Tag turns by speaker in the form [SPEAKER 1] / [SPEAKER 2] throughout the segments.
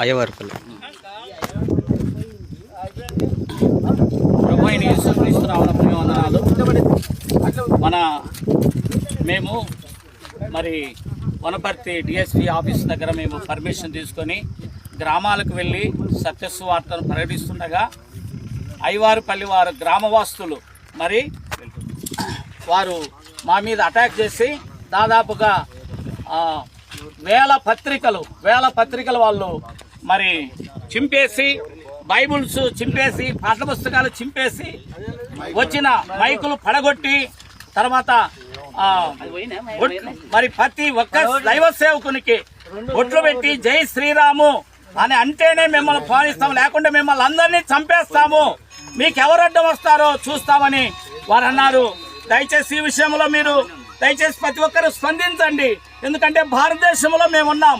[SPEAKER 1] అయ్యవారిపల్లి.
[SPEAKER 2] ప్రభువైన యేసుక్రీస్తు నామమున ప్రేమవందనాలు. మేము మరి వనపర్తి డిఎస్పీ ఆఫీస్ దగ్గర మేము పర్మిషన్ తీసుకొని గ్రామాలకు వెళ్ళి సత్యసువార్తను ప్రకటిస్తుండగా అయ్యవారిపల్లి వారు గ్రామవాస్తులు మరి వారు మా మీద అటాక్ చేసి దాదాపుగా వేల పత్రికలు వాళ్ళు మరి చింపేసి, బైబుల్స్ చింపేసి, పాఠ్యపుస్తకాలు చింపేసి, వచ్చిన మైకులు పడగొట్టి, తర్వాత మరి ప్రతి ఒక్క దైవ సేవకునికి ఒట్లు పెట్టి జై శ్రీరాము అని అంటేనే మిమ్మల్ని పాలిస్తాము, లేకుంటే మిమ్మల్ని అందరినీ చంపేస్తాము, మీకు ఎవరు అడ్డం వస్తారో చూస్తామని వారు అన్నారు. దయచేసి ఈ విషయంలో మీరు దయచేసి ప్రతి ఒక్కరు స్పందించండి. ఎందుకంటే భారతదేశంలో మేమున్నాం,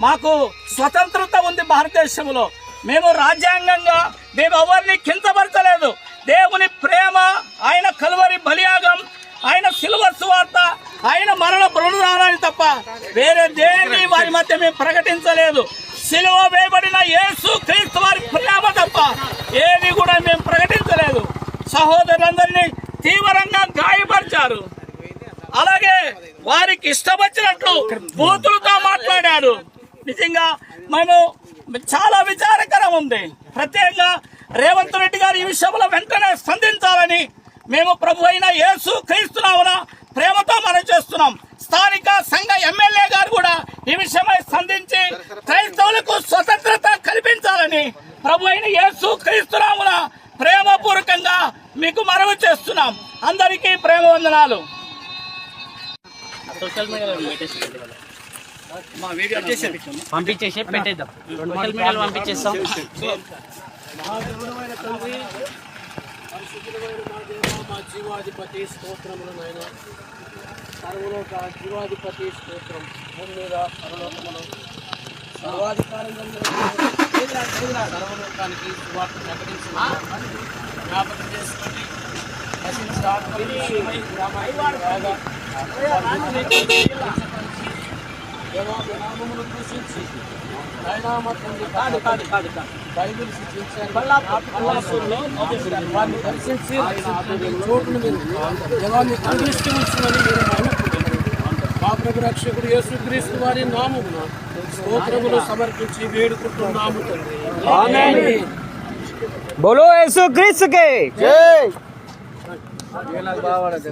[SPEAKER 2] మాకు స్వతంత్రత ఉంది. భారతదేశంలో మేము రాజ్యాంగంగా మేము ఎవరిని కించపరచలేదు. దేవుని ప్రేమ, ఆయన కలువరి బలియాగం, ఆయన సిలువ సువార్త, ఆయన మరణ పునరుద్ధానాన్ని తప్ప వేరే దేన్ని వారి మధ్య మేము ప్రకటించలేదు. సిలువ వేయబడిన యేసు క్రీస్తు వారి ప్రేమ తప్ప ఏది కూడా మేము ప్రకటించలేదు. సహోదరులందరినీ తీవ్రంగా గాయపరిచారు. అలాగే వారికి ఇష్టం వచ్చినట్లు బూతులతో మాట్లాడారు. నిజంగా మేము చాలా విచారకరం ఉంది. ప్రత్యేకంగా రేవంత్ రెడ్డి గారు ఈ విషయంలో వెంటనే స్పందించాలని మేము ప్రభు అయిన యేసు క్రీస్తు నామమున ప్రేమతో మనం చేస్తున్నాం. స్థానిక సంఘ ఎమ్మెల్యే గారు కూడా ఈ విషయమై స్పందించి క్రైస్తవులకు స్వతంత్రత కల్పించాలని ప్రభు అయిన యేసు క్రీస్తు నామమున ప్రేమపూర్వకంగా మీకు మనవి చేస్తున్నాం. అందరికీ ప్రేమ వందనాలు.
[SPEAKER 3] సోషల్ మీడియాలో మా వీడియో పంపించేసి పెట్టేద్దాం. సోషల్ మీడియాలో పంపించేస్తాం.
[SPEAKER 4] మా జీవాధిపతి స్తోత్రములు నాయన, సర్వలోక జీవాధిపతి స్తోత్రం. భూమి మీద పరలోకమును సర్వాధికారం సర్వలోకానికి సువార్త ప్రకటించిన జ్ఞాపకం చేసుకొని నామమును దూషించి బైబిల్ వారిని దర్శించి చోటును దేవాన్ని అనుగ్రహించమని మా ప్రభు రక్షకుడు యేసుక్రీస్తు వారి నామమున స్తోత్రములు సమర్పించి వేడుకుంటున్నాము తండ్రి. ఆమేన్.
[SPEAKER 1] బోలో యేసుక్రీస్తుకే జై.